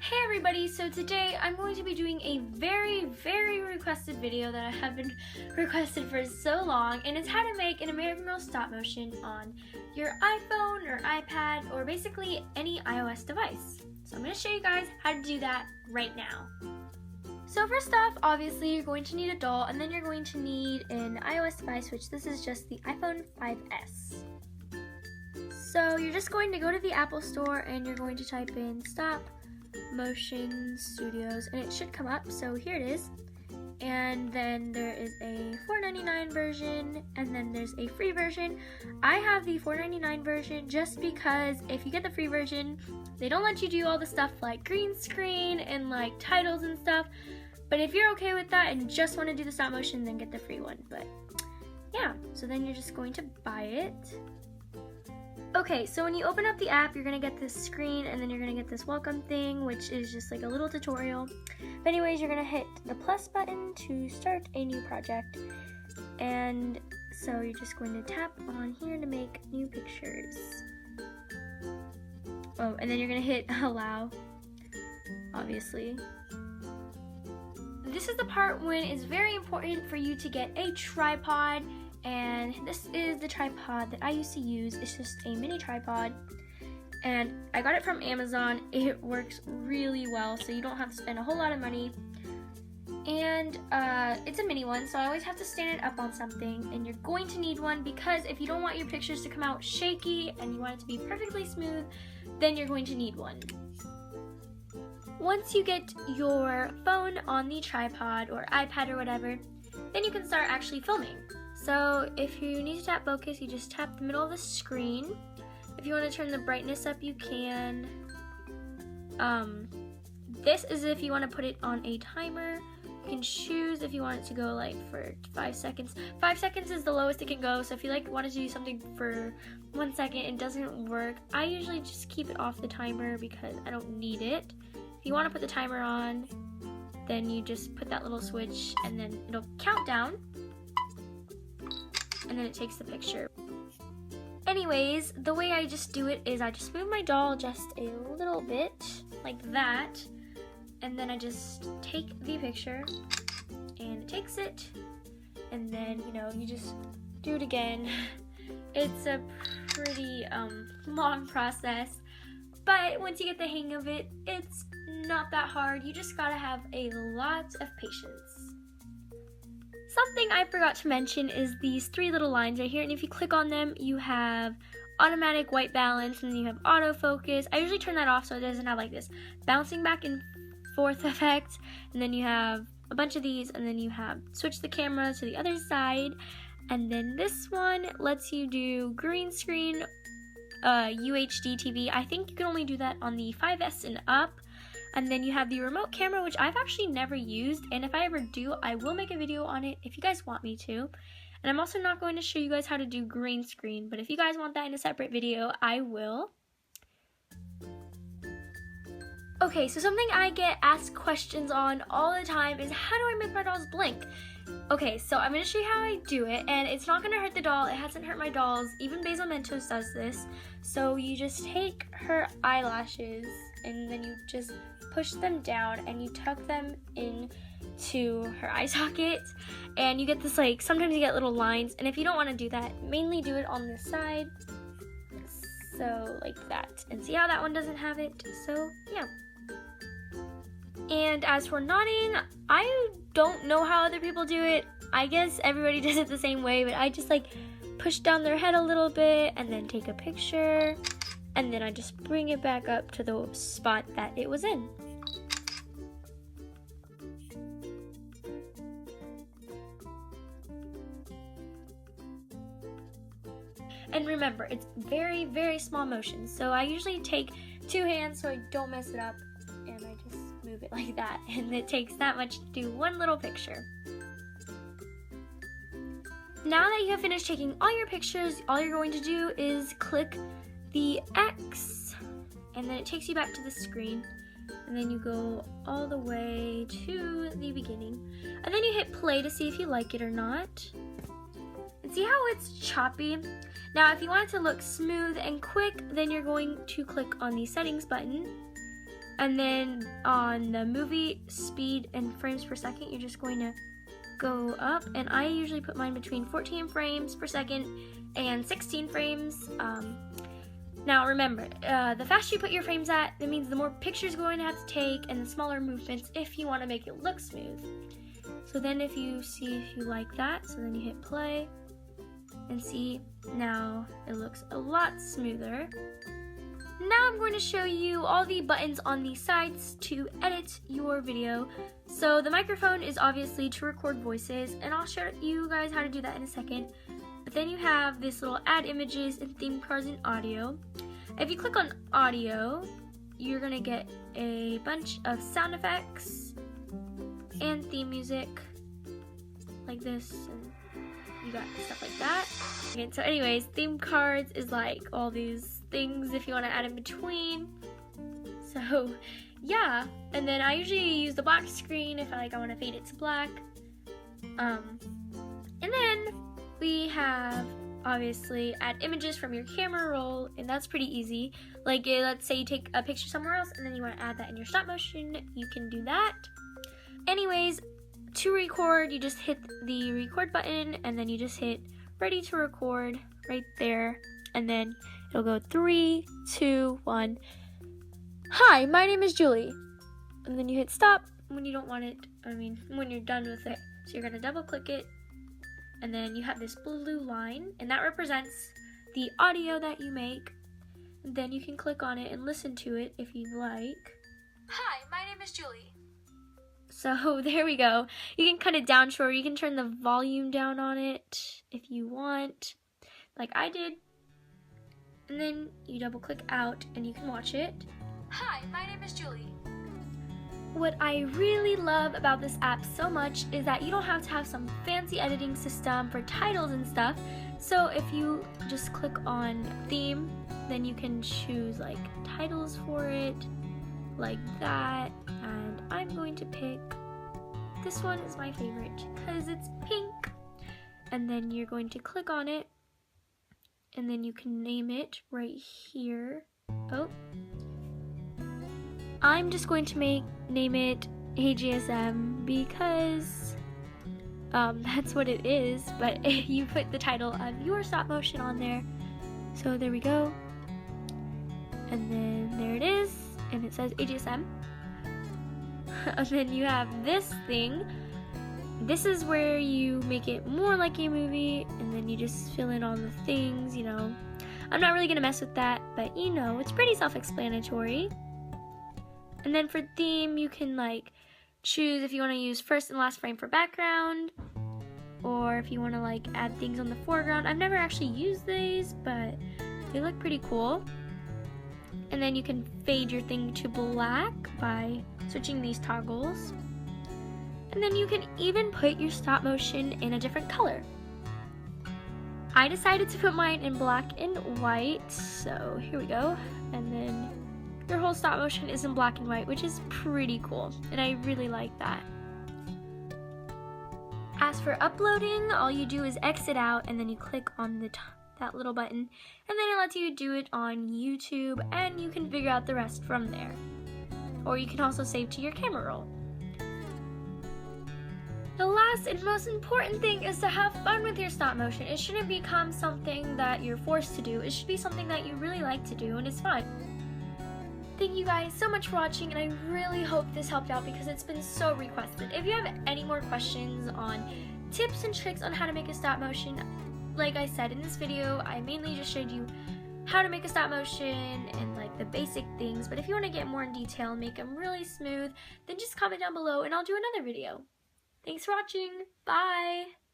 Hey everybody, so today I'm going to be doing a very requested video that I have been requested for so long, and it's how to make an American Girl stop motion on your iPhone or iPad or basically any iOS device. So I'm going to show you guys how to do that right now. So first off, obviously you're going to need a doll, and then you're going to need an iOS device, which this is just the iPhone 5S. So you're just going to go to the Apple Store and you're going to type in Stop Motion Studios, and it should come up. So here it is, and then there is a $4.99 version, and then there's a free version. I have the $4.99 version just because if you get the free version, they don't let you do all the stuff like green screen and like titles and stuff. But if you're okay with that and just want to do the stop motion, then get the free one. But yeah, so then you're just going to buy it. Okay, so when you open up the app, you're going to get this screen, and then you're going to get this welcome thing, which is just like a little tutorial. But anyways, you're going to hit the plus button to start a new project. And so you're just going to tap on here to make new pictures. Oh, and then you're going to hit allow, obviously. This is the part when it's very important for you to get a tripod. And this is the tripod that I used to use. It's just a mini tripod, and I got it from Amazon. It works really well, so you don't have to spend a whole lot of money. And it's a mini one, so I always have to stand it up on something, and you're going to need one because if you don't want your pictures to come out shaky and you want it to be perfectly smooth, then you're going to need one. Once you get your phone on the tripod or iPad or whatever, then you can start actually filming. So if you need to tap focus, you just tap the middle of the screen. If you want to turn the brightness up, you can. This is if you want to put it on a timer. You can choose if you want it to go like for 5 seconds. 5 seconds is the lowest it can go, so if you want to do something for 1 second and it doesn't work, I usually just keep it off the timer because I don't need it. If you want to put the timer on, then you just put that little switch and then it'll count down. And then it takes the picture. Anyways, the way I just do it is I just move my doll just a little bit, like that, and then I just take the picture, and it takes it, and then, you just do it again. It's a pretty long process, but once you get the hang of it, it's not that hard. You just gotta have a lot of patience. Something I forgot to mention is these 3 little lines right here, and if you click on them, you have automatic white balance, and then you have autofocus. I usually turn that off so it doesn't have like this bouncing back and forth effect, and then you have a bunch of these, and then you have switch the camera to the other side, and then this one lets you do green screen, UHD TV. I think you can only do that on the 5S and up. And then you have the remote camera, which I've actually never used, and if I ever do, I will make a video on it if you guys want me to. And I'm also not going to show you guys how to do green screen, but if you guys want that in a separate video, I will. Okay, so something I get asked questions on all the time is how do I make my dolls blink? Okay, so I'm going to show you how I do it, and it's not going to hurt the doll. It hasn't hurt my dolls. Even Basil Mentos does this. So you just take her eyelashes, and then you just push them down, and you tuck them into her eye socket, and you get this, sometimes you get little lines, and if you don't want to do that, mainly do it on the side, so like that. And see how that one doesn't have it? So, yeah. And as for nodding, I don't know how other people do it. I guess everybody does it the same way, but I just push down their head a little bit and then take a picture, and then I just bring it back up to the spot that it was in. And remember, it's very small motions. So I usually take 2 hands so I don't mess it up, and I just move it like that, and it takes that much to do one little picture. Now that you have finished taking all your pictures, all you're going to do is click the X, and then it takes you back to the screen, and then you go all the way to the beginning, and then you hit play to see if you like it or not. And see how it's choppy? Now if you want it to look smooth and quick, then you're going to click on the settings button, And then on the movie speed and frames per second, you're just going to go up, and I usually put mine between 14 frames per second and 16 frames. Now remember, the faster you put your frames at, that means the more pictures you're going to have to take and the smaller movements if you want to make it look smooth. So then if you like that, so then you hit play and see, now it looks a lot smoother. Now I'm going to show you all the buttons on the sides to edit your video. So the microphone is obviously to record voices, and I'll show you guys how to do that in a second. But then you have this little add images and theme cards and audio. If you click on audio, you're going to get a bunch of sound effects and theme music like this, and you got stuff like that. And so anyways, theme cards is like all these things if you want to add in between. So yeah, and then I usually use the black screen if I want to fade it to black. And then we have obviously add images from your camera roll, and that's pretty easy. Like let's say you take a picture somewhere else and then you want to add that in your stop motion, you can do that. Anyways, to record, you just hit the record button and then you just hit ready to record right there, and then it'll go 3, 2, 1. Hi, my name is Julie. And then you hit stop when you don't want it, when you're done with it. So you're gonna double click it, and then you have this blue line, and that represents the audio that you make. And then you can click on it and listen to it if you like. Hi, my name is Julie. So there we go. You can cut it down short. You can turn the volume down on it if you want, like I did. And then you double click out and you can watch it. Hi, my name is Julie. What I really love about this app so much is that you don't have to have some fancy editing system for titles and stuff. So if you just click on theme, then you can choose like titles for it, like that. And I'm going to pick, this one is my favorite because it's pink. And then you're going to click on it, and then you can name it right here. Oh, I'm just going to name it AGSM because that's what it is, but you put the title of your stop motion on there. So there we go. And then there it is, and it says AGSM. And then you have this thing. This is where you make it more like a movie, and then you just fill in all the things, you know. I'm not really gonna mess with that, but you know, it's pretty self-explanatory. And then for theme, you can like choose if you want to use first and last frame for background, or if you want to like add things on the foreground. I've never actually used these, but they look pretty cool. And then you can fade your thing to black by switching these toggles. And then you can even put your stop motion in a different color. I decided to put mine in black and white, so here we go. And then your whole stop motion is in black and white, which is pretty cool, and I really like that. As for uploading, all you do is exit out and then you click on that little button, and then it lets you do it on YouTube, and you can figure out the rest from there. Or you can also save to your camera roll. The last and most important thing is to have fun with your stop motion. It shouldn't become something that you're forced to do. It should be something that you really like to do and it's fun. Thank you guys so much for watching, and I really hope this helped out because it's been so requested. If you have any more questions on tips and tricks on how to make a stop motion, like I said in this video, I mainly just showed you how to make a stop motion and like the basic things, but if you want to get more in detail and make them really smooth, then just comment down below and I'll do another video. Thanks for watching. Bye!